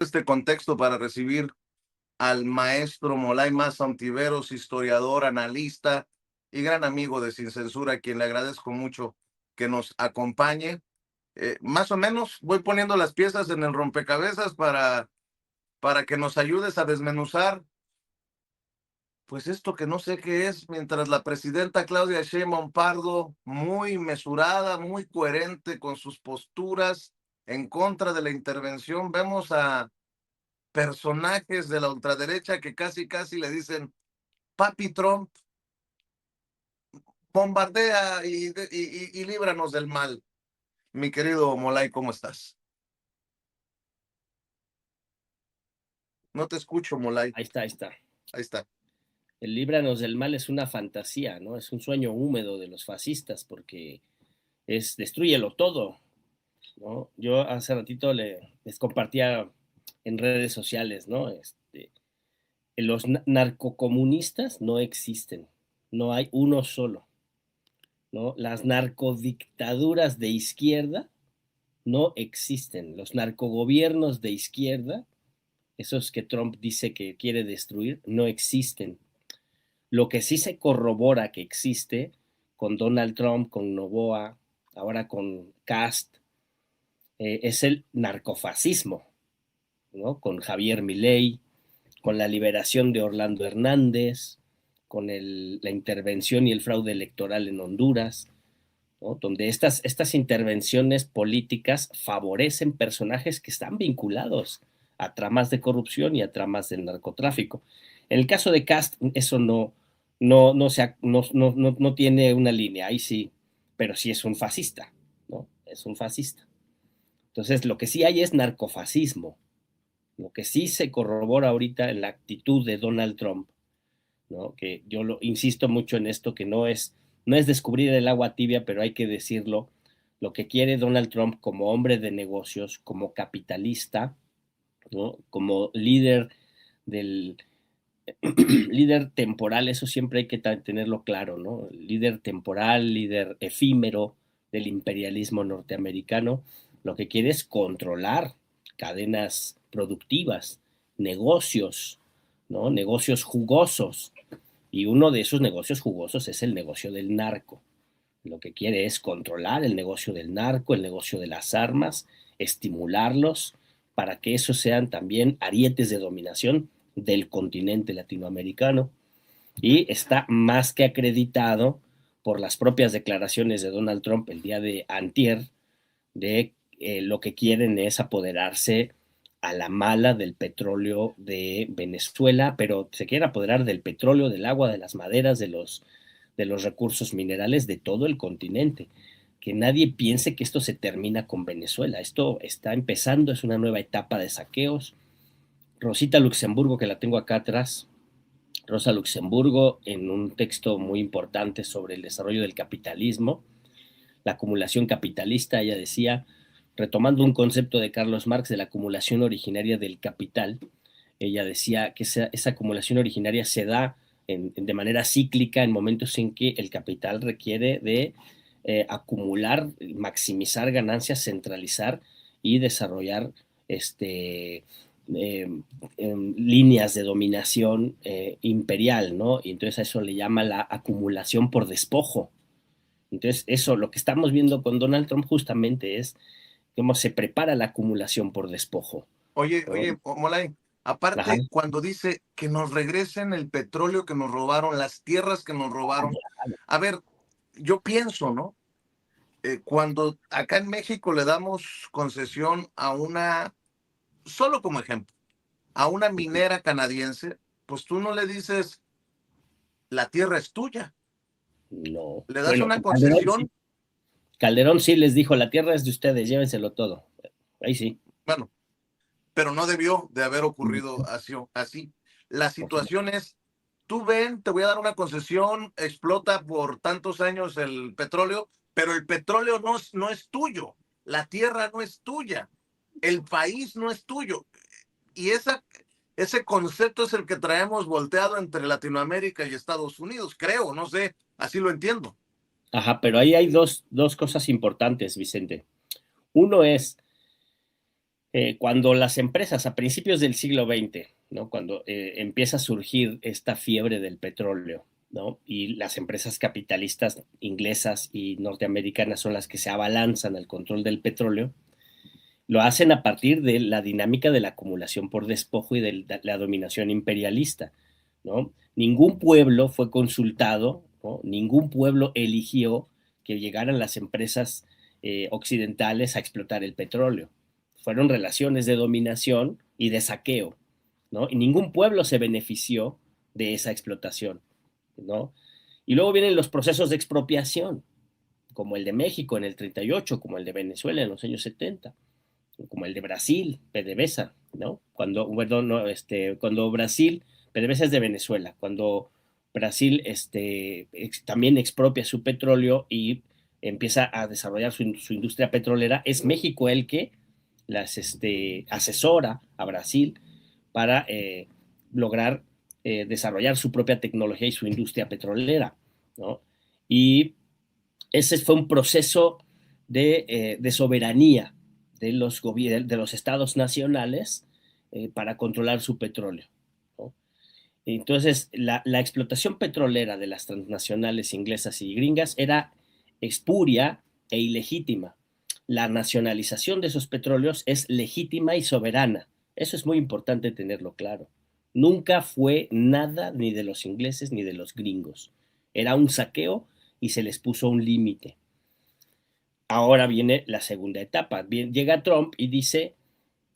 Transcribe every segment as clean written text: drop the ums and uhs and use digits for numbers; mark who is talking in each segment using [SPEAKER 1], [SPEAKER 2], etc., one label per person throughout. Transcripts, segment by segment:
[SPEAKER 1] este contexto para recibir al maestro Molay Maza Ontiveros, historiador, analista y gran amigo de Sin Censura, a quien le agradezco mucho que nos acompañe. Más o menos voy poniendo las piezas en el rompecabezas para que nos ayudes a desmenuzar, pues esto que no sé qué es, mientras la presidenta Claudia Sheinbaum Pardo, muy mesurada, muy coherente con sus posturas en contra de la intervención, vemos a personajes de la ultraderecha que casi le dicen, papi Trump, bombardea y líbranos del mal. Mi querido Molay, ¿cómo estás? No te escucho, Molay.
[SPEAKER 2] Ahí está, ahí está.
[SPEAKER 1] Ahí está.
[SPEAKER 2] El líbranos del mal es una fantasía, ¿no? Es un sueño húmedo de los fascistas porque es destrúyelo todo, ¿no? Yo hace ratito les compartía en redes sociales, ¿no? Los narcocomunistas no existen, no hay uno solo, ¿no? Las narcodictaduras de izquierda no existen, los narcogobiernos de izquierda, esos que Trump dice que quiere destruir, no existen. Lo que sí se corrobora que existe con Donald Trump, con Noboa, ahora con Cast, es el narcofascismo, ¿no? Con Javier Milei, con la liberación de Orlando Hernández, con la intervención y el fraude electoral en Honduras, ¿no? Donde estas intervenciones políticas favorecen personajes que están vinculados a tramas de corrupción y a tramas del narcotráfico. En el caso de Cast, eso no tiene una línea, ahí sí, pero sí es un fascista, ¿no? Es un fascista. Entonces, lo que sí hay es narcofascismo. Lo que sí se corrobora ahorita en la actitud de Donald Trump, ¿no? Que yo insisto mucho en esto, que no es descubrir el agua tibia, pero hay que decirlo. Lo que quiere Donald Trump como hombre de negocios, como capitalista, ¿no? Como líder del líder temporal, eso siempre hay que tenerlo claro, ¿no? Líder temporal, líder efímero del imperialismo norteamericano, lo que quiere es controlar cadenas productivas, negocios, ¿no? Negocios jugosos. Y uno de esos negocios jugosos es el negocio del narco. Lo que quiere es controlar el negocio del narco, el negocio de las armas, estimularlos para que esos sean también arietes de dominación del continente latinoamericano. Y está más que acreditado por las propias declaraciones de Donald Trump el día de antier, de lo que quieren es apoderarse a la mala del petróleo de Venezuela, pero se quiere apoderar del petróleo, del agua, de las maderas, de los recursos minerales de todo el continente. Que nadie piense que esto se termina con Venezuela. Esto está empezando, es una nueva etapa de saqueos. Rosita Luxemburgo, que la tengo acá atrás, Rosa Luxemburgo, en un texto muy importante sobre el desarrollo del capitalismo, la acumulación capitalista, ella decía, retomando un concepto de Carlos Marx de la acumulación originaria del capital, ella decía que esa acumulación originaria se da de manera cíclica en momentos en que el capital requiere de acumular, maximizar ganancias, centralizar y desarrollar líneas de dominación imperial, ¿no? Y entonces a eso le llama la acumulación por despojo. Entonces, eso, lo que estamos viendo con Donald Trump justamente es cómo se prepara la acumulación por despojo, ¿no?
[SPEAKER 1] Oye, Molay,
[SPEAKER 2] Ajá.
[SPEAKER 1] aparte cuando dice que nos regresen el petróleo que nos robaron, las tierras que nos robaron, a ver, yo pienso, ¿no? Cuando acá en México le damos concesión a una, solo como ejemplo, a una minera canadiense, pues tú no le dices, la tierra es tuya,
[SPEAKER 2] No.
[SPEAKER 1] le das
[SPEAKER 2] Bueno,
[SPEAKER 1] una
[SPEAKER 2] Calderón
[SPEAKER 1] concesión,
[SPEAKER 2] sí. Calderón sí les dijo, la tierra es de ustedes, llévenselo todo. Ahí sí.
[SPEAKER 1] bueno, pero no debió de haber ocurrido así. Así. La
[SPEAKER 2] Por supuesto.
[SPEAKER 1] situación es, tú ven, te voy a dar una concesión, explota por tantos años el petróleo, pero el petróleo no es tuyo, la tierra no es tuya, el país no es tuyo. Y ese concepto es el que traemos volteado entre Latinoamérica y Estados Unidos, creo, no sé, así lo entiendo.
[SPEAKER 2] Ajá, pero ahí hay dos cosas importantes, Vicente. Uno es, Cuando las empresas, a principios del siglo XX, ¿no? Cuando empieza a surgir esta fiebre del petróleo, ¿no? Y las empresas capitalistas inglesas y norteamericanas son las que se abalanzan al control del petróleo, lo hacen a partir de la dinámica de la acumulación por despojo y de la dominación imperialista, ¿no? Ningún pueblo fue consultado, ¿no? Ningún pueblo eligió que llegaran las empresas occidentales a explotar el petróleo. Fueron relaciones de dominación y de saqueo, ¿no? Y ningún pueblo se benefició de esa explotación, ¿no? Y luego vienen los procesos de expropiación, como el de México en el 38, como el de Venezuela en los años 70, como el de Brasil, PDVSA, ¿no? Cuando Brasil, PDVSA es de Venezuela, cuando Brasil también expropia su petróleo y empieza a desarrollar su industria petrolera, es México el que asesora a Brasil para lograr desarrollar su propia tecnología y su industria petrolera, ¿no? Y ese fue un proceso de soberanía de los estados nacionales para controlar su petróleo, ¿no? Entonces, la explotación petrolera de las transnacionales inglesas y gringas era espuria e ilegítima. La nacionalización de esos petróleos es legítima y soberana. Eso es muy importante tenerlo claro. Nunca fue nada ni de los ingleses ni de los gringos. Era un saqueo y se les puso un límite. Ahora viene la segunda etapa. Llega Trump y dice,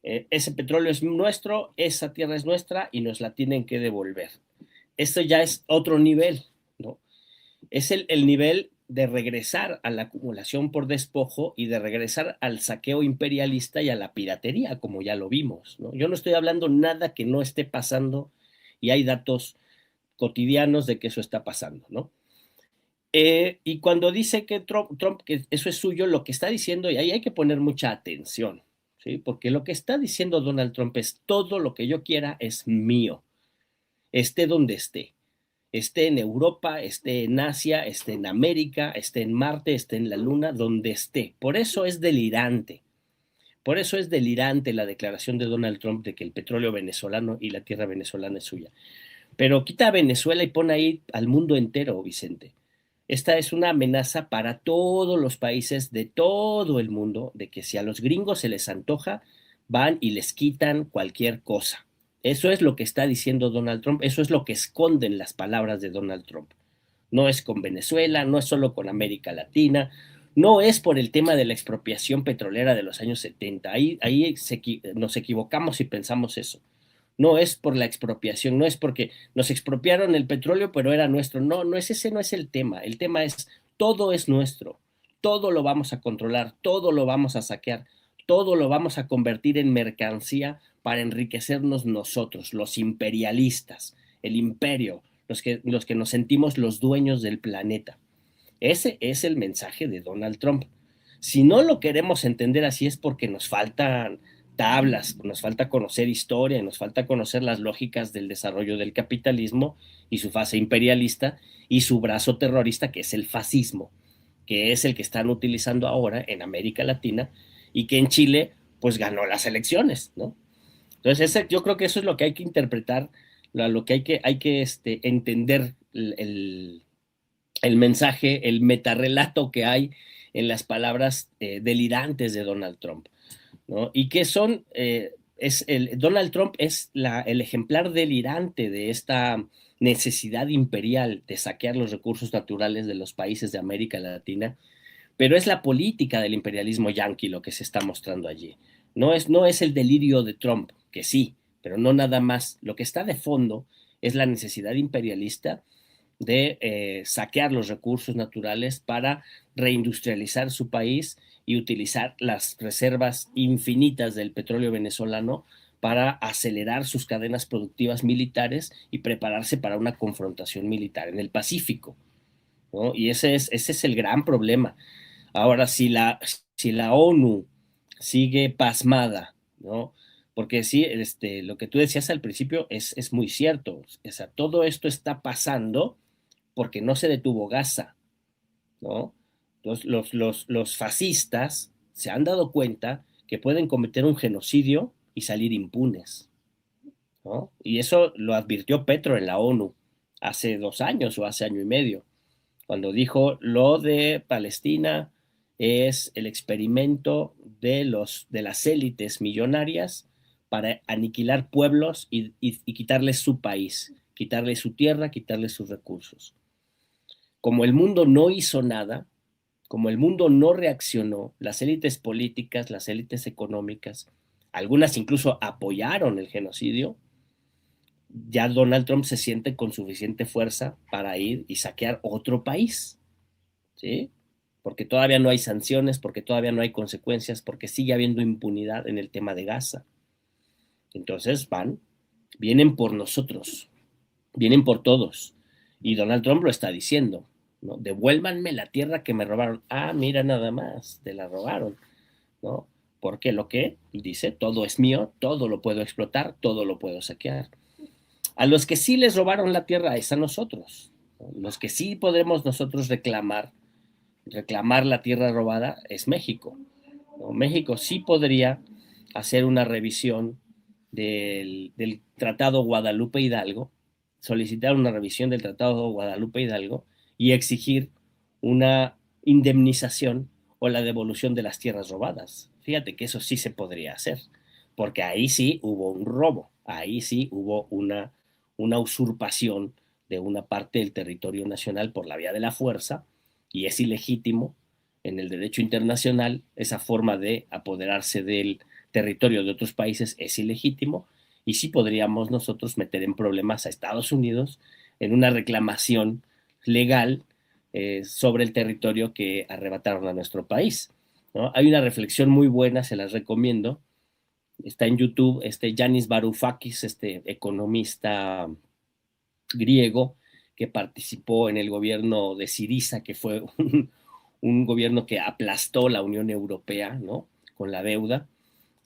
[SPEAKER 2] ese petróleo es nuestro, esa tierra es nuestra y nos la tienen que devolver. Esto ya es otro nivel, ¿no? Es el nivel de regresar a la acumulación por despojo y de regresar al saqueo imperialista y a la piratería, como ya lo vimos, ¿no? Yo no estoy hablando nada que no esté pasando y hay datos cotidianos de que eso está pasando, ¿no? Y cuando dice que Trump, que eso es suyo, lo que está diciendo, y ahí hay que poner mucha atención, ¿sí? Porque lo que está diciendo Donald Trump es todo lo que yo quiera es mío, esté donde esté en Europa, esté en Asia, esté en América, esté en Marte, esté en la Luna, donde esté. Por eso es delirante. Por eso es delirante la declaración de Donald Trump de que el petróleo venezolano y la tierra venezolana es suya. Pero quita a Venezuela y pone ahí al mundo entero, Vicente. Esta es una amenaza para todos los países de todo el mundo, de que si a los gringos se les antoja, van y les quitan cualquier cosa. Eso es lo que está diciendo Donald Trump, eso es lo que esconden las palabras de Donald Trump. No es con Venezuela, no es solo con América Latina, no es por el tema de la expropiación petrolera de los años 70. Ahí nos equivocamos si pensamos eso. No es por la expropiación, no es porque nos expropiaron el petróleo, pero era nuestro. No, ese no es el tema. El tema es todo es nuestro. Todo lo vamos a controlar, todo lo vamos a saquear, todo lo vamos a convertir en mercancía para enriquecernos nosotros, los imperialistas, el imperio, los que nos sentimos los dueños del planeta. Ese es el mensaje de Donald Trump. Si no lo queremos entender así es porque nos faltan tablas, nos falta conocer historia, nos falta conocer las lógicas del desarrollo del capitalismo y su fase imperialista y su brazo terrorista, que es el fascismo, que es el que están utilizando ahora en América Latina y que en Chile pues ganó las elecciones, ¿no? Entonces yo creo que eso es lo que hay que interpretar, lo que hay que entender el mensaje, el metarrelato que hay en las palabras delirantes de Donald Trump, ¿no? Y que Donald Trump es el ejemplar delirante de esta necesidad imperial de saquear los recursos naturales de los países de América Latina, pero es la política del imperialismo yanqui lo que se está mostrando allí. No es el delirio de Trump, que sí, pero no nada más. Lo que está de fondo es la necesidad imperialista de saquear los recursos naturales para reindustrializar su país y utilizar las reservas infinitas del petróleo venezolano para acelerar sus cadenas productivas militares y prepararse para una confrontación militar en el Pacífico, ¿no? Y ese es el gran problema. Ahora, si la ONU sigue pasmada, ¿no? Porque sí, lo que tú decías al principio es muy cierto. O sea, todo esto está pasando porque no se detuvo Gaza, ¿no? Entonces, los fascistas se han dado cuenta que pueden cometer un genocidio y salir impunes, ¿no? Y eso lo advirtió Petro en la ONU hace 2 años o hace año y medio, cuando dijo lo de Palestina es el experimento de las élites millonarias para aniquilar pueblos y quitarles su país, quitarles su tierra, quitarles sus recursos. Como el mundo no hizo nada, como el mundo no reaccionó, las élites políticas, las élites económicas, algunas incluso apoyaron el genocidio, ya Donald Trump se siente con suficiente fuerza para ir y saquear otro país, ¿sí? Porque todavía no hay sanciones, porque todavía no hay consecuencias, porque sigue habiendo impunidad en el tema de Gaza. Entonces vienen por nosotros, vienen por todos. Y Donald Trump lo está diciendo, ¿no? Devuélvanme la tierra que me robaron. Ah, mira nada más, te la robaron, ¿no? Porque lo que dice, todo es mío, todo lo puedo explotar, todo lo puedo saquear. A los que sí les robaron la tierra es a nosotros, ¿no? Los que sí podremos nosotros reclamar la tierra robada es México, ¿no? México sí podría hacer una revisión del Tratado Guadalupe Hidalgo, solicitar una revisión del Tratado Guadalupe Hidalgo y exigir una indemnización o la devolución de las tierras robadas. Fíjate que eso sí se podría hacer, porque ahí sí hubo un robo, ahí sí hubo una usurpación de una parte del territorio nacional por la vía de la fuerza, y es ilegítimo en el derecho internacional. Esa forma de apoderarse del territorio de otros países es ilegítimo, y sí podríamos nosotros meter en problemas a Estados Unidos en una reclamación legal sobre el territorio que arrebataron a nuestro país, ¿no? Hay una reflexión muy buena, se las recomiendo, está en YouTube, Yanis Varoufakis, economista griego que participó en el gobierno de Siriza, que fue un gobierno que aplastó la Unión Europea, ¿no? Con la deuda.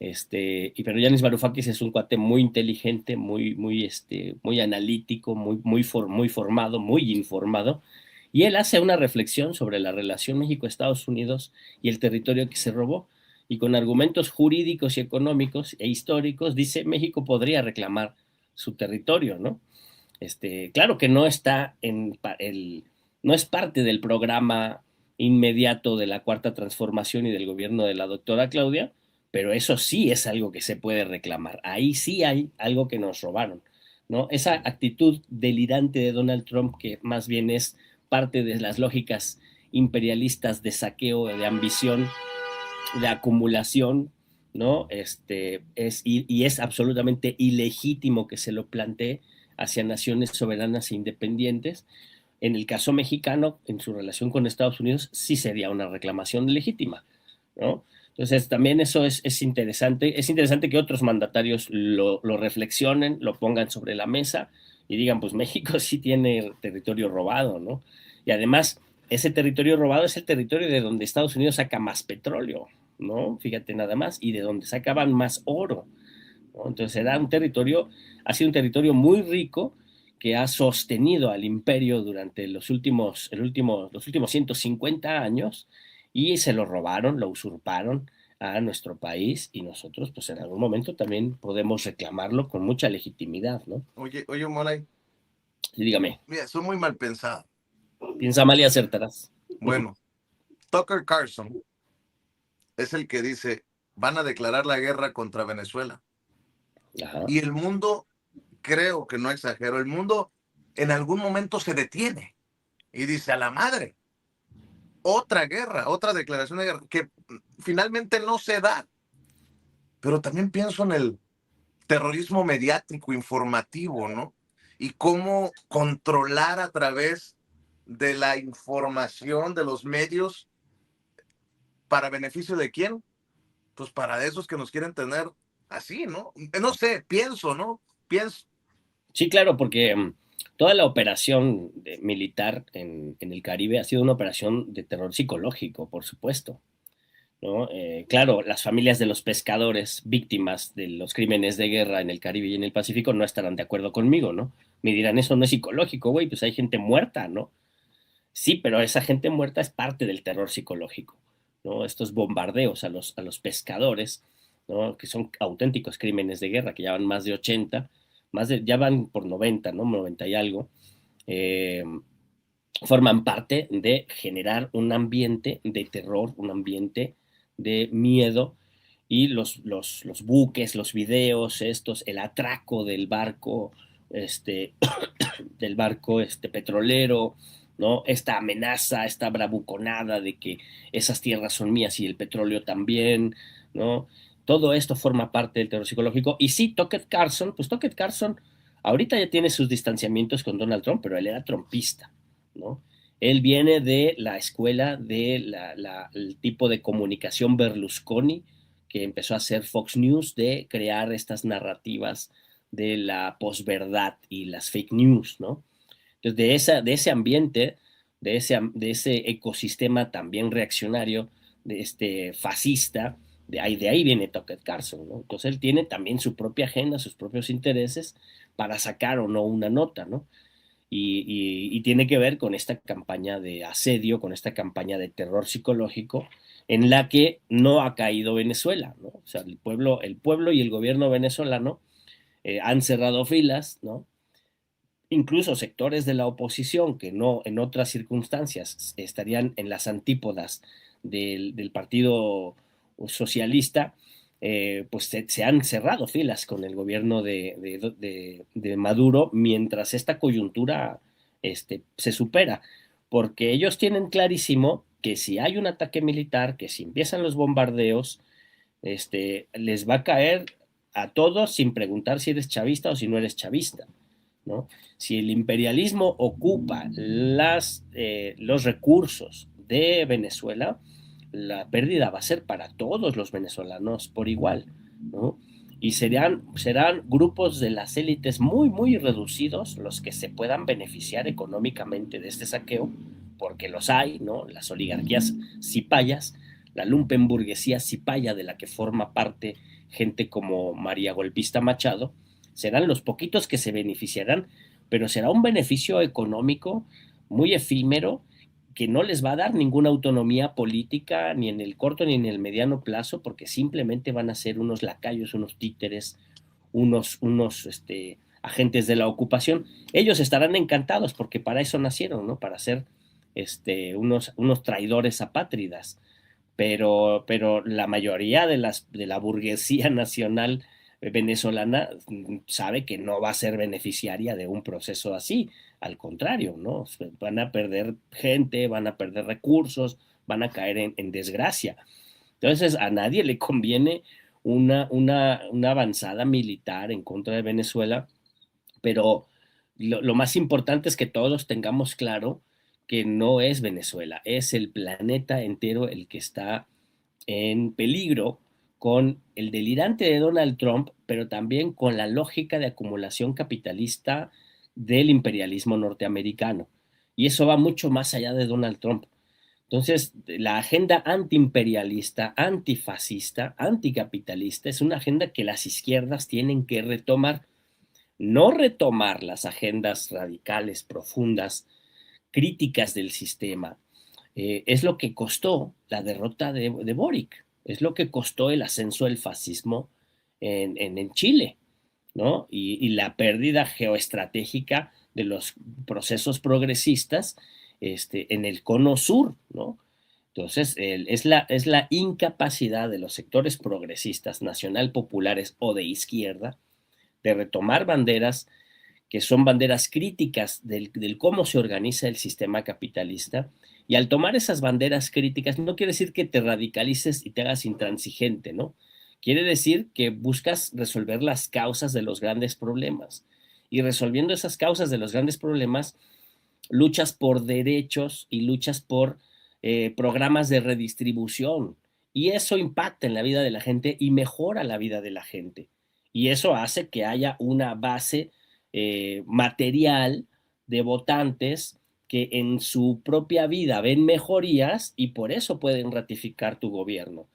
[SPEAKER 2] Pero Yanis Varoufakis es un cuate muy inteligente, muy analítico, muy formado, muy informado, y él hace una reflexión sobre la relación México-Estados Unidos y el territorio que se robó, y con argumentos jurídicos y económicos e históricos dice México podría reclamar su territorio, ¿no? Claro que no está no es parte del programa inmediato de la Cuarta Transformación y del gobierno de la doctora Claudia, pero eso sí es algo que se puede reclamar. Ahí sí hay algo que nos robaron, ¿no? Esa actitud delirante de Donald Trump, que más bien es parte de las lógicas imperialistas de saqueo, de ambición, de acumulación, ¿no? Y es absolutamente ilegítimo que se lo plantee hacia naciones soberanas e independientes. En el caso mexicano, en su relación con Estados Unidos, sí sería una reclamación legítima, ¿no? Entonces, también eso es interesante. Es interesante que otros mandatarios lo reflexionen, lo pongan sobre la mesa y digan, pues México sí tiene territorio robado, ¿no? Y además, ese territorio robado es el territorio de donde Estados Unidos saca más petróleo, ¿no? Fíjate nada más, y de donde sacaban más oro, ¿no? Entonces, ha sido un territorio muy rico que ha sostenido al imperio durante los últimos 150 años, y se lo robaron, lo usurparon a nuestro país, y nosotros pues en algún momento también podemos reclamarlo con mucha legitimidad, ¿no?
[SPEAKER 1] Oye, Molay,
[SPEAKER 2] Y dígame,
[SPEAKER 1] mira, soy muy mal pensado.
[SPEAKER 2] piensa mal y acertarás.
[SPEAKER 1] Bueno, Tucker Carlson es el que dice, van a declarar la guerra contra Venezuela.
[SPEAKER 2] Ajá.
[SPEAKER 1] Y el mundo, creo que no exagero, el mundo en algún momento se detiene y dice, a la madre, otra guerra, otra declaración de guerra, que finalmente no se da. Pero también pienso en el terrorismo mediático, informativo, ¿no? Y cómo controlar a través de la información de los medios, para beneficio de quién, pues para esos que nos quieren tener así, ¿no? No sé, pienso, ¿no? Pienso.
[SPEAKER 2] Sí, claro, porque toda la operación militar en el Caribe ha sido una operación de terror psicológico, por supuesto, ¿no? Claro, las familias de los pescadores víctimas de los crímenes de guerra en el Caribe y en el Pacífico no estarán de acuerdo conmigo, ¿no? Me dirán, eso no es psicológico, güey, pues hay gente muerta, ¿no? Sí, pero esa gente muerta es parte del terror psicológico, ¿no? Estos bombardeos a los pescadores, ¿no? Que son auténticos crímenes de guerra, que ya van más de 80, ya van por 90, ¿no? 90 y algo, eh, forman parte de generar un ambiente de terror, un ambiente de miedo, y los buques, los videos, estos, el atraco este, del barco petrolero, ¿no? Esta amenaza, esta bravuconada de que esas tierras son mías y el petróleo también, ¿no? Todo esto forma parte del terror psicológico. Y sí, Tucker Carlson ahorita ya tiene sus distanciamientos con Donald Trump, pero él era trumpista, ¿no? Él viene de la escuela de el tipo de comunicación Berlusconi que empezó a hacer Fox News, de crear estas narrativas de la posverdad y las fake news, ¿no? Entonces, de ese ambiente, de ese ecosistema también reaccionario, de fascista, de ahí viene Tucker Carlson, ¿no? Entonces él tiene también su propia agenda, sus propios intereses para sacar o no una nota, ¿no? Y tiene que ver con esta campaña de asedio, con esta campaña de terror psicológico en la que no ha caído Venezuela, ¿no? O sea, el pueblo y el gobierno venezolano han cerrado filas, ¿no? Incluso sectores de la oposición que no en otras circunstancias estarían en las antípodas del Partido Socialista, pues se han cerrado filas con el gobierno de Maduro mientras esta coyuntura se supera, porque ellos tienen clarísimo que si hay un ataque militar, que si empiezan los bombardeos, les va a caer a todos sin preguntar si eres chavista o si no eres chavista, ¿no? Si el imperialismo ocupa los recursos de Venezuela, la pérdida va a ser para todos los venezolanos por igual, ¿no? Y serán grupos de las élites muy, muy reducidos los que se puedan beneficiar económicamente de este saqueo, porque los hay, ¿no? Las oligarquías cipayas, la lumpenburguesía cipaya de la que forma parte gente como María Golpista Machado, serán los poquitos que se beneficiarán, pero será un beneficio económico muy efímero que no les va a dar ninguna autonomía política ni en el corto ni en el mediano plazo, porque simplemente van a ser unos lacayos, unos títeres, unos agentes de la ocupación. Ellos estarán encantados porque para eso nacieron, ¿no? Para ser unos traidores apátridas, pero la mayoría de la burguesía nacional venezolana sabe que no va a ser beneficiaria de un proceso así, al contrario, ¿no? Van a perder gente, van a perder recursos, van a caer en desgracia. Entonces, a nadie le conviene una avanzada militar en contra de Venezuela, pero lo más importante es que todos tengamos claro que no es Venezuela, es el planeta entero el que está en peligro con el delirante de Donald Trump, pero también con la lógica de acumulación capitalista del imperialismo norteamericano. Y eso va mucho más allá de Donald Trump. Entonces, la agenda antiimperialista, antifascista, anticapitalista es una agenda que las izquierdas tienen que retomar, no retomar las agendas radicales, profundas, críticas del sistema. Es lo que costó la derrota de Boric, es lo que costó el ascenso del fascismo en Chile, ¿no? Y la pérdida geoestratégica de los procesos progresistas en el cono sur, ¿no? Entonces, es la incapacidad de los sectores progresistas, nacional populares o de izquierda, de retomar banderas que son banderas críticas del cómo se organiza el sistema capitalista. Y al tomar esas banderas críticas, no quiere decir que te radicalices y te hagas intransigente, ¿no? Quiere decir que buscas resolver las causas de los grandes problemas. Y resolviendo esas causas de los grandes problemas, luchas por derechos y luchas por programas de redistribución. Y eso impacta en la vida de la gente y mejora la vida de la gente. Y eso hace que haya una base material de votantes que en su propia vida ven mejorías y por eso pueden ratificar tu gobierno.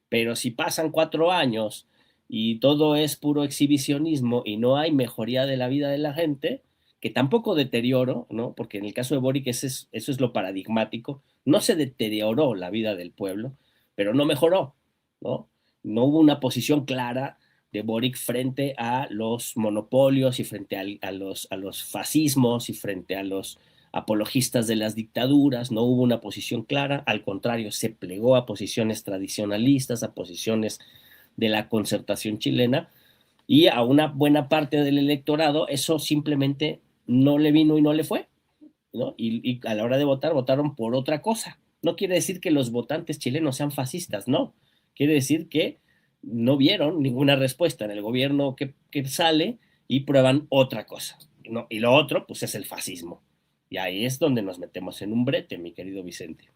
[SPEAKER 2] Pero si pasan 4 años y todo es puro exhibicionismo y no hay mejoría de la vida de la gente, que tampoco deterioro, ¿no? Porque en el caso de Boric eso es lo paradigmático, no se deterioró la vida del pueblo, pero no mejoró, ¿no? No hubo una posición clara de Boric frente a los monopolios y frente a los fascismos y frente a los apologistas de las dictaduras, no hubo una posición clara, al contrario, se plegó a posiciones tradicionalistas, a posiciones de la concertación chilena, y a una buena parte del electorado eso simplemente no le vino y no le fue, ¿no? Y a la hora de votar, votaron por otra cosa. No quiere decir que los votantes chilenos sean fascistas, no. Quiere decir que no vieron ninguna respuesta en el gobierno que sale y prueban otra cosa, ¿no? Y lo otro, pues, es el fascismo. Y ahí es donde nos metemos en un brete, mi querido Vicente.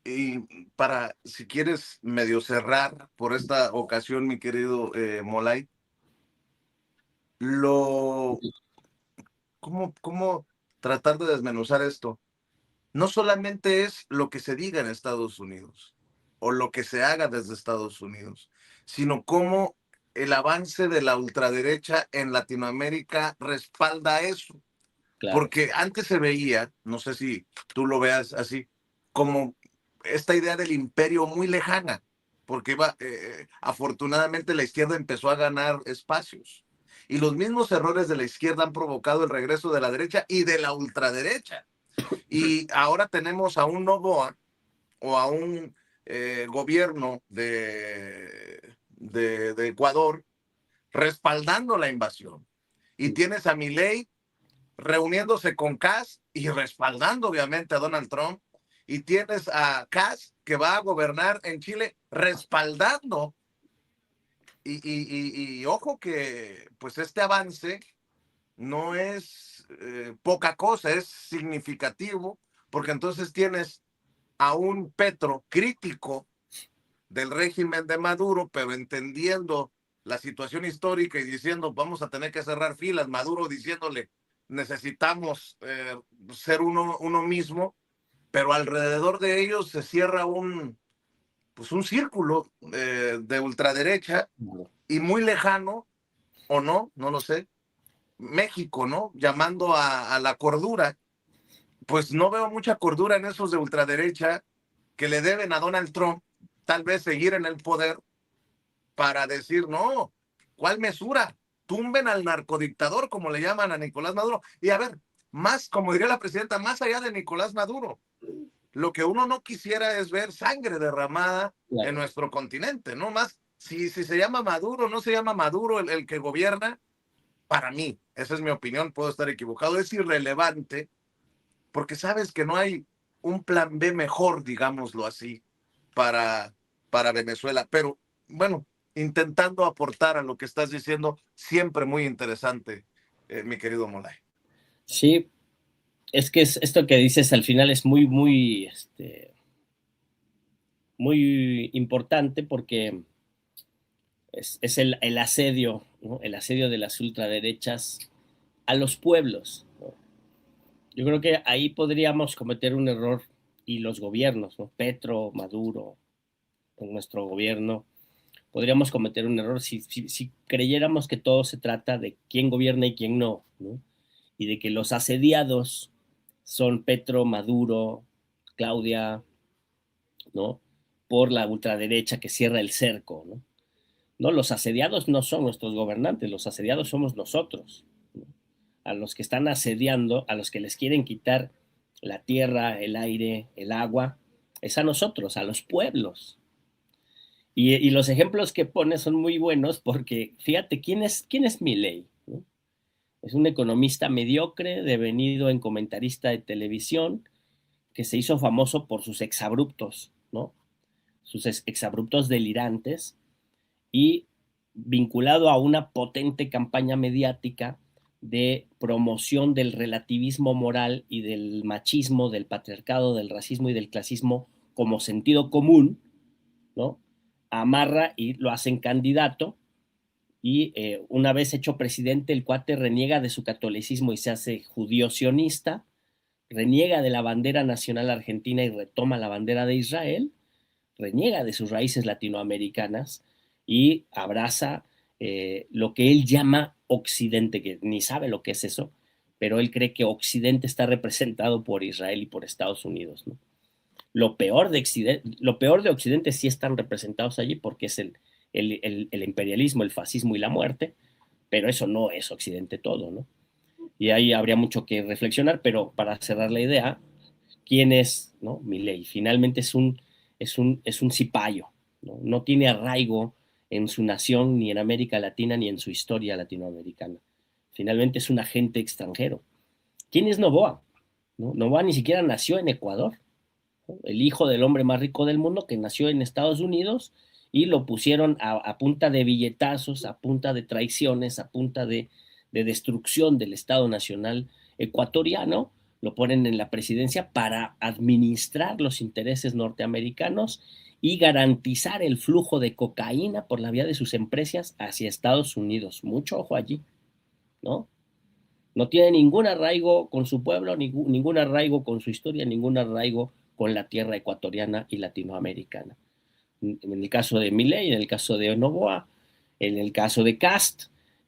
[SPEAKER 1] Y para, si quieres medio cerrar por esta ocasión, mi querido Molay, lo, ¿cómo tratar de desmenuzar esto? No solamente es lo que se diga en Estados Unidos o lo que se haga desde Estados Unidos, sino cómo el avance de la ultraderecha en Latinoamérica respalda eso.
[SPEAKER 2] Claro,
[SPEAKER 1] Porque antes se veía, no sé si tú lo veas así, como esta idea del imperio muy lejana, porque afortunadamente la izquierda empezó a ganar espacios. Y los mismos errores de la izquierda han provocado el regreso de la derecha y de la ultraderecha. Y ahora tenemos a un Novoa o a un gobierno de Ecuador respaldando la invasión. Y tienes a Milei reuniéndose con Kass y respaldando obviamente a Donald Trump. Y tienes a Kass que va a gobernar en Chile respaldando. Y ojo que pues este avance no es poca cosa, es significativo, porque entonces tienes a un Petro crítico del régimen de Maduro, pero entendiendo la situación histórica y diciendo vamos a tener que cerrar filas, Maduro diciéndole necesitamos ser uno mismo, pero alrededor de ellos se cierra pues un círculo de ultraderecha y muy lejano, o no, no lo sé, México, ¿no? Llamando a la cordura. Pues no veo mucha cordura en esos de ultraderecha que le deben a Donald Trump tal vez seguir en el poder para decir, no, ¿cuál mesura? Tumben al narcodictador, como le llaman a Nicolás Maduro. Y a ver, más, como diría la presidenta, más allá de Nicolás Maduro, lo que uno no quisiera es ver sangre derramada en
[SPEAKER 2] claro.
[SPEAKER 1] nuestro continente, ¿no? Más, si se llama Maduro, no se llama Maduro el que gobierna, para mí, esa es mi opinión, puedo estar equivocado, es irrelevante, porque sabes que no hay un plan B mejor, digámoslo así, para, para Venezuela. Pero bueno, intentando aportar a lo que estás diciendo, siempre muy interesante, mi querido Molay.
[SPEAKER 2] Sí, es que esto que dices al final es muy, muy, muy importante porque es el asedio, ¿no? El asedio de las ultraderechas a los pueblos, ¿no? Yo creo que ahí podríamos cometer un error y los gobiernos, ¿no? Petro, Maduro, en nuestro gobierno, podríamos cometer un error si creyéramos que todo se trata de quién gobierna y quién no, ¿no? Y de que los asediados son Petro, Maduro, Claudia, ¿no? Por la ultraderecha que cierra el cerco, ¿no? No, los asediados no son nuestros gobernantes, los asediados somos nosotros, ¿no? A los que están asediando, a los que les quieren quitar la tierra, el aire, el agua, es a nosotros, a los pueblos. Y los ejemplos que pone son muy buenos porque fíjate, quién es Milei? ¿No? Es un economista mediocre, devenido en comentarista de televisión, que se hizo famoso por sus exabruptos, ¿no? Sus exabruptos delirantes, y vinculado a una potente campaña mediática de promoción del relativismo moral y del machismo, del patriarcado, del racismo y del clasismo como sentido común, ¿no? Amarra y lo hacen candidato, y una vez hecho presidente, el cuate reniega de su catolicismo y se hace judío sionista, reniega de la bandera nacional argentina y retoma la bandera de Israel, reniega de sus raíces latinoamericanas y abraza lo que él llama Occidente, que ni sabe lo que es eso, pero él cree que Occidente está representado por Israel y por Estados Unidos, ¿no? lo peor de Occidente sí están representados allí porque es el imperialismo, el fascismo y la muerte, pero eso no es Occidente todo, ¿no? Y ahí habría mucho que reflexionar, pero para cerrar la idea, ¿quién es, no? Milei? Finalmente es un cipayo, ¿no? No tiene arraigo en su nación, ni en América Latina, ni en su historia latinoamericana. Finalmente es un agente extranjero. ¿Quién es Noboa? ¿No? Noboa ni siquiera nació en Ecuador, ¿no? El hijo del hombre más rico del mundo que nació en Estados Unidos y lo pusieron a punta de billetazos, a punta de traiciones, a punta de destrucción del Estado Nacional ecuatoriano, lo ponen en la presidencia para administrar los intereses norteamericanos y garantizar el flujo de cocaína por la vía de sus empresas hacia Estados Unidos. Mucho ojo allí, ¿no? No tiene ningún arraigo con su pueblo, ningún arraigo con su historia, ningún arraigo con la tierra ecuatoriana y latinoamericana. En el caso de Milei, en el caso de Noboa, en el caso de Cast,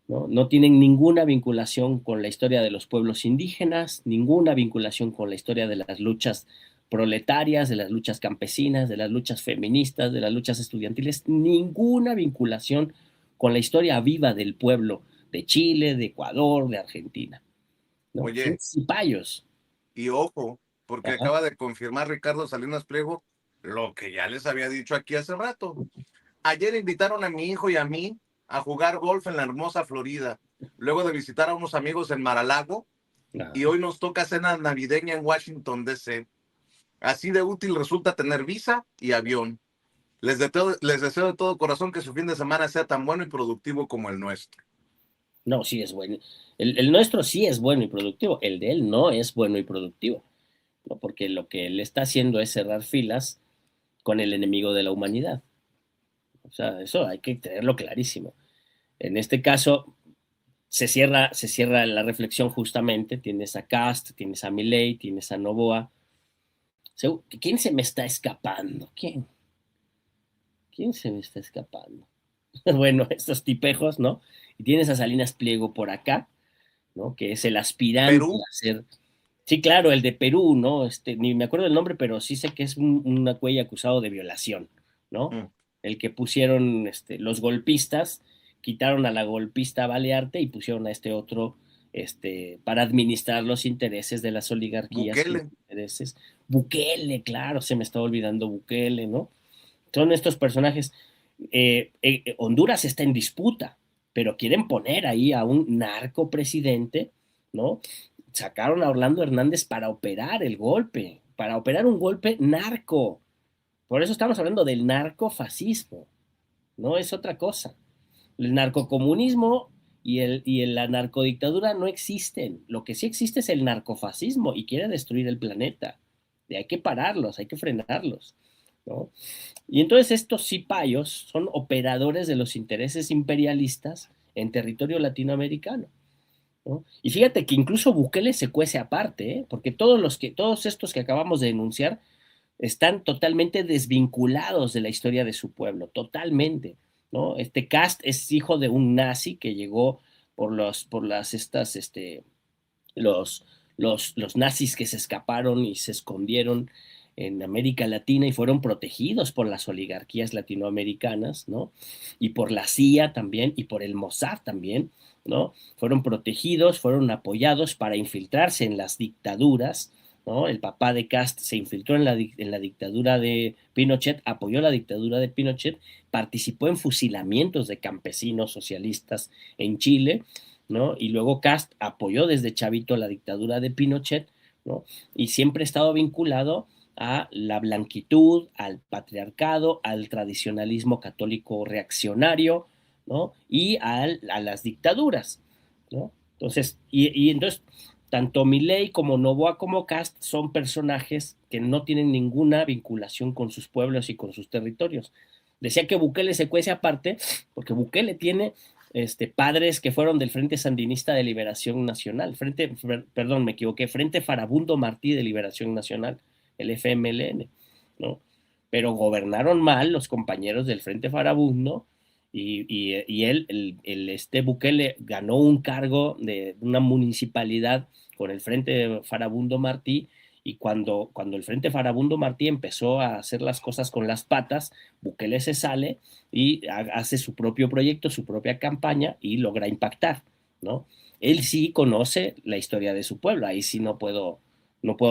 [SPEAKER 2] ¿no? No tienen ninguna vinculación con la historia de los pueblos indígenas, ninguna vinculación con la historia de las luchas proletarias, de las luchas campesinas, de las luchas feministas, de las luchas estudiantiles, ninguna vinculación con la historia viva del pueblo de Chile, de Ecuador, de Argentina, ¿no? Son
[SPEAKER 1] Oye,
[SPEAKER 2] cipayos.
[SPEAKER 1] y ojo, porque
[SPEAKER 2] Ajá.
[SPEAKER 1] acaba de confirmar Ricardo Salinas Pliego lo que ya les había dicho aquí hace rato. Ayer invitaron a mi hijo y a mí a jugar golf en la hermosa Florida, luego de visitar a unos amigos en Mar-a-Lago, y
[SPEAKER 2] Ajá.
[SPEAKER 1] hoy nos toca cena navideña en Washington, D.C. Así de útil resulta tener visa y avión. Les deseo de todo corazón que su fin de semana sea tan bueno y productivo como el nuestro.
[SPEAKER 2] No, sí es bueno. El nuestro sí es bueno y productivo. El de él no es bueno y productivo, ¿no? Porque lo que él está haciendo es cerrar filas con el enemigo de la humanidad. O sea, eso hay que tenerlo clarísimo. En este caso, se cierra la reflexión justamente. Tienes a Cast, tienes a Milei, tienes a Novoa. ¿Quién se me está escapando? ¿Quién se me está escapando? Bueno, estos tipejos, ¿no? Y tienes a Salinas Pliego por acá, ¿no? Que es el aspirante
[SPEAKER 1] Perú,
[SPEAKER 2] a ser. Sí, claro, el de Perú, ¿no? Ni me acuerdo el nombre, pero sí sé que es una cuella acusado de violación, ¿no?
[SPEAKER 1] mm,
[SPEAKER 2] El que pusieron los golpistas, quitaron a la golpista Balearte y pusieron a este otro para administrar los intereses de las oligarquías y los
[SPEAKER 1] Bukele,
[SPEAKER 2] intereses. Bukele, claro, se me estaba olvidando Bukele, ¿no? Son estos personajes. Honduras está en disputa, pero quieren poner ahí a un narco presidente, ¿no? Sacaron a Orlando Hernández para operar el golpe, para operar un golpe narco. Por eso estamos hablando del narcofascismo, no es otra cosa. El narcocomunismo la narcodictadura no existen. Lo que sí existe es el narcofascismo y quiere destruir el planeta. Y hay que pararlos, hay que frenarlos, ¿no? Y entonces estos cipayos son operadores de los intereses imperialistas en territorio latinoamericano, ¿no? Y fíjate que incluso Bukele se cuece aparte, ¿eh? Porque todos estos que acabamos de denunciar están totalmente desvinculados de la historia de su pueblo, totalmente, ¿no? Este Cast es hijo de un nazi que llegó los, los nazis que se escaparon y se escondieron en América Latina y fueron protegidos por las oligarquías latinoamericanas, ¿no? Y por la CIA también y por el Mossad también, ¿no? Fueron protegidos, fueron apoyados para infiltrarse en las dictaduras, ¿no? El papá de Cast se infiltró en la dictadura de Pinochet, apoyó la dictadura de Pinochet, participó en fusilamientos de campesinos socialistas en Chile, ¿no? Y luego Cast apoyó desde chavito la dictadura de Pinochet, ¿no? Y siempre ha estado vinculado a la blanquitud, al patriarcado, al tradicionalismo católico reaccionario, ¿no? Y a las dictaduras, ¿no? Entonces, entonces, tanto Milei como Novoa como Cast son personajes que no tienen ninguna vinculación con sus pueblos y con sus territorios. Decía que Bukele se cuece aparte, porque Bukele tiene padres que fueron del Frente Sandinista de Liberación Nacional, perdón, me equivoqué, Frente Farabundo Martí de Liberación Nacional, el FMLN, ¿no? Pero gobernaron mal los compañeros del Frente Farabundo y él, Bukele, ganó un cargo de una municipalidad con el Frente Farabundo Martí Y cuando el Frente Farabundo Martí empezó a hacer las cosas con las patas, Bukele se sale y hace su propio proyecto, su propia campaña y logra impactar, ¿no? Él sí conoce la historia de su pueblo, ahí sí no puedo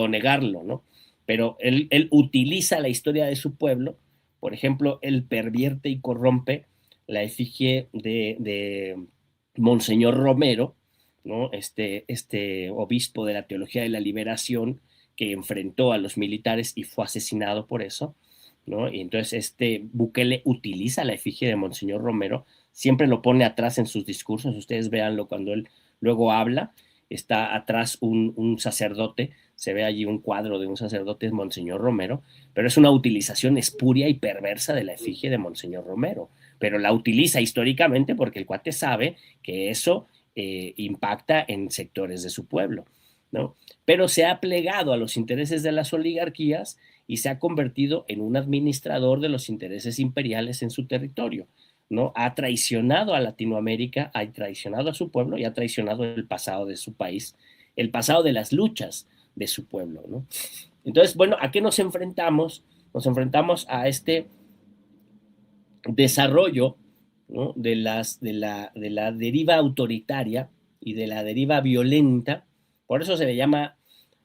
[SPEAKER 2] negarlo, ¿no? Pero él utiliza la historia de su pueblo, por ejemplo, él pervierte y corrompe la efigie de Monseñor Romero, ¿no? Este obispo de la teología de la liberación que enfrentó a los militares y fue asesinado por eso, ¿no? Y entonces Bukele utiliza la efigie de Monseñor Romero, siempre lo pone atrás en sus discursos, ustedes véanlo cuando él luego habla, está atrás un sacerdote, se ve allí un cuadro de un sacerdote, es Monseñor Romero, pero es una utilización espuria y perversa de la efigie de Monseñor Romero, pero la utiliza históricamente porque el cuate sabe que eso impacta en sectores de su pueblo, ¿no? Pero se ha plegado a los intereses de las oligarquías y se ha convertido en un administrador de los intereses imperiales en su territorio, ¿no? Ha traicionado a Latinoamérica, ha traicionado a su pueblo y ha traicionado el pasado de su país, el pasado de las luchas de su pueblo, ¿no? Entonces, bueno, ¿a qué nos enfrentamos? Nos enfrentamos a este desarrollo, ¿no? de la deriva autoritaria y de la deriva violenta. Por eso se le llama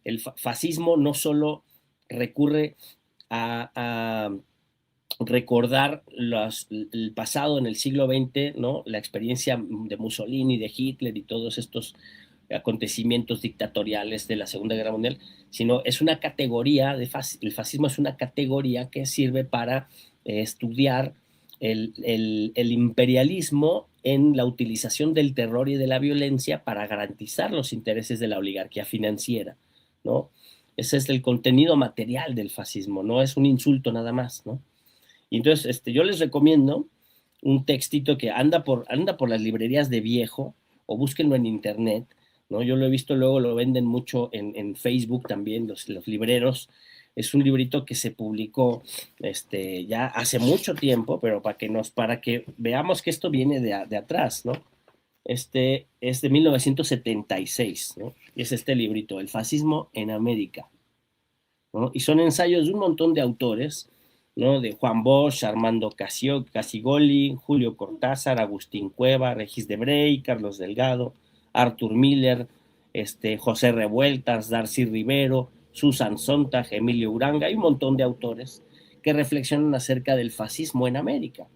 [SPEAKER 2] el fascismo, no solo recurre a recordar el pasado en el siglo XX, ¿no? La experiencia de Mussolini, de Hitler y todos estos acontecimientos dictatoriales de la Segunda Guerra Mundial, sino es una categoría, el fascismo es una categoría que sirve para estudiar el imperialismo en la utilización del terror y de la violencia para garantizar los intereses de la oligarquía financiera, ¿no? Ese es el contenido material del fascismo, no es un insulto nada más, ¿no? Y entonces yo les recomiendo un textito que anda por las librerías de viejo o búsquenlo en internet, ¿no? Yo lo he visto, luego lo venden mucho en Facebook también, los libreros. Es un librito que se publicó ya hace mucho tiempo, pero para que veamos que esto viene de atrás, ¿no? Este es de 1976, ¿no? Y es este librito, El fascismo en América, ¿no? Y son ensayos de un montón de autores, ¿no? De Juan Bosch, Armando Casigoli, Julio Cortázar, Agustín Cueva, Regis Debray, Carlos Delgado, Arthur Miller, José Revueltas, Darcy Rivero, Susan Sontag, Emilio Uranga, hay un montón de autores que reflexionan acerca del fascismo en América,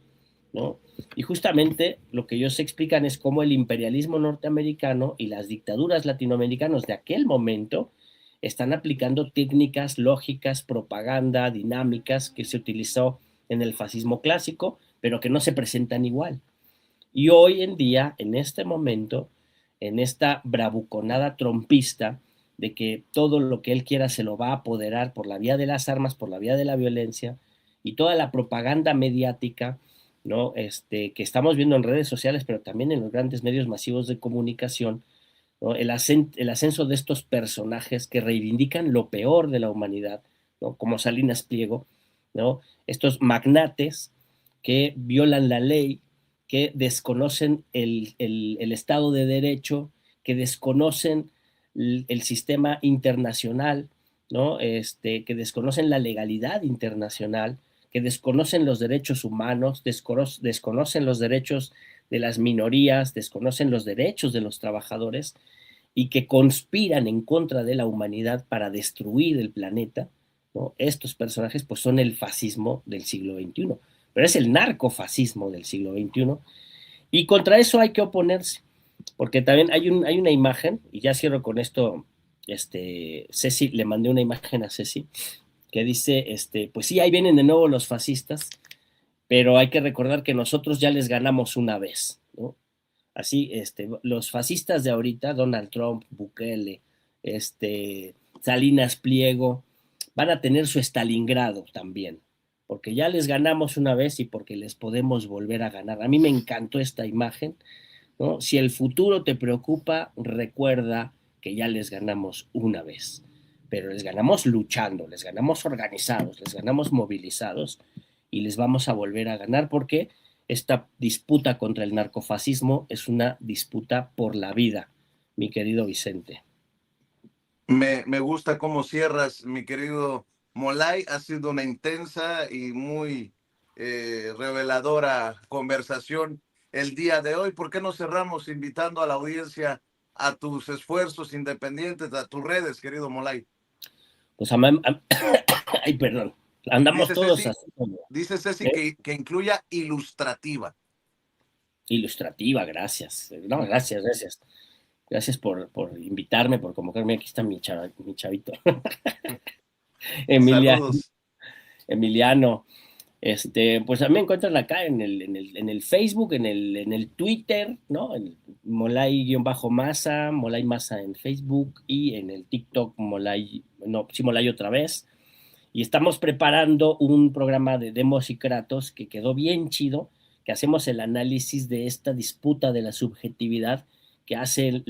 [SPEAKER 2] ¿no? Y justamente lo que ellos explican es cómo el imperialismo norteamericano y las dictaduras latinoamericanas de aquel momento están aplicando técnicas lógicas, propaganda, dinámicas que se utilizó en el fascismo clásico, pero que no se presentan igual. Y hoy en día, en este momento, en esta bravuconada trompista de que todo lo que él quiera se lo va a apoderar por la vía de las armas, por la vía de la violencia, y toda la propaganda mediática, ¿no? Que estamos viendo en redes sociales, pero también en los grandes medios masivos de comunicación, ¿no? El ascenso de estos personajes que reivindican lo peor de la humanidad, ¿no? Como Salinas Pliego, ¿no? Estos magnates que violan la ley, que desconocen el Estado de Derecho, que desconocen el sistema internacional, ¿no? Que desconocen la legalidad internacional, que desconocen los derechos humanos, desconocen los derechos de las minorías, desconocen los derechos de los trabajadores y que conspiran en contra de la humanidad para destruir el planeta, ¿no? Estos personajes pues son el fascismo del siglo XXI, pero es el narcofascismo del siglo XXI y contra eso hay que oponerse, porque también hay una imagen, y ya cierro con esto, Ceci, le mandé una imagen a Ceci, que dice, pues sí, ahí vienen de nuevo los fascistas, pero hay que recordar que nosotros ya les ganamos una vez, ¿no? Así, los fascistas de ahorita, Donald Trump, Bukele, Salinas Pliego, van a tener su Stalingrado también, porque ya les ganamos una vez y porque les podemos volver a ganar. A mí me encantó esta imagen, ¿no? Si el futuro te preocupa, recuerda que ya les ganamos una vez, pero les ganamos luchando, les ganamos organizados, les ganamos movilizados y les vamos a volver a ganar porque esta disputa contra el narcofascismo es una disputa por la vida, mi querido Vicente.
[SPEAKER 1] Me gusta cómo cierras, mi querido Molay. Ha sido una intensa y muy reveladora conversación el día de hoy. ¿Por qué no cerramos invitando a la audiencia a tus esfuerzos independientes, a tus redes, querido Molay?
[SPEAKER 2] Pues ay, perdón, andamos
[SPEAKER 1] Dice
[SPEAKER 2] todos
[SPEAKER 1] Ceci,
[SPEAKER 2] así como
[SPEAKER 1] dice Ceci
[SPEAKER 2] ¿eh?
[SPEAKER 1] que incluya ilustrativa.
[SPEAKER 2] Ilustrativa, gracias. No, gracias, gracias. Gracias por invitarme, por convocarme. Aquí está mi chavito. Emilia,
[SPEAKER 1] Saludos.
[SPEAKER 2] Emiliano. Pues a mí me encuentran acá en el Facebook, en el Twitter, ¿no? En Molay-Masa, Molay Masa en Facebook y en el TikTok Molay, no, sí, Molay otra vez. Y estamos preparando un programa de Demos y Kratos que quedó bien chido, que hacemos el análisis de esta disputa de la subjetividad que hace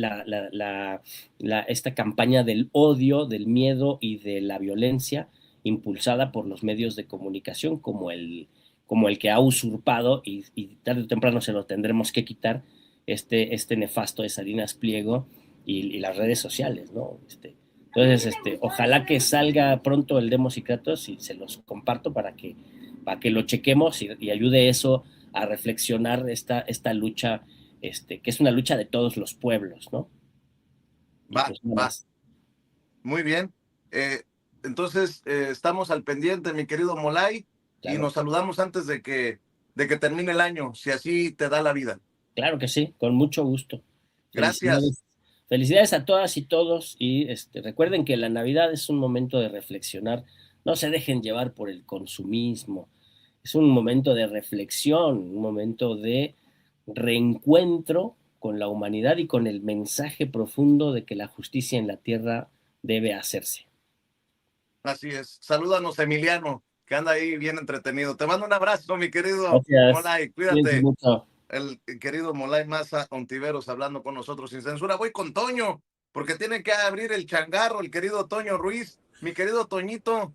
[SPEAKER 2] esta campaña del odio, del miedo y de la violencia impulsada por los medios de comunicación como el que ha usurpado y tarde o temprano se lo tendremos que quitar este nefasto de Salinas Pliego y las redes sociales, ¿no? Entonces, ojalá que salga pronto el Demos y Kratos y se los comparto para que lo chequemos y ayude eso a reflexionar esta lucha, que es una lucha de todos los pueblos, ¿no? Y
[SPEAKER 1] Va,
[SPEAKER 2] pues nada
[SPEAKER 1] va.
[SPEAKER 2] más.
[SPEAKER 1] Muy bien. Eh, entonces, estamos al pendiente, mi querido Molay, y
[SPEAKER 2] Claro,
[SPEAKER 1] nos saludamos antes de que termine el año, si así te da la vida.
[SPEAKER 2] claro que sí, con mucho gusto.
[SPEAKER 1] Gracias.
[SPEAKER 2] Felicidades. Felicidades a todas y todos y recuerden que la Navidad es un momento de reflexionar, no se dejen llevar por el consumismo, es un momento de reflexión, un momento de reencuentro con la humanidad y con el mensaje profundo de que la justicia en la tierra debe hacerse.
[SPEAKER 1] Así es. Salúdanos, Emiliano, que anda ahí bien entretenido. Te mando un abrazo, mi querido
[SPEAKER 2] Gracias.
[SPEAKER 1] Molay.
[SPEAKER 2] Cuídense
[SPEAKER 1] Cuídate.
[SPEAKER 2] mucho.
[SPEAKER 1] El querido Molay Masa Ontiveros hablando con nosotros sin censura. Voy con Toño, porque tiene que abrir el changarro, el querido Toño Ruiz. Mi querido Toñito,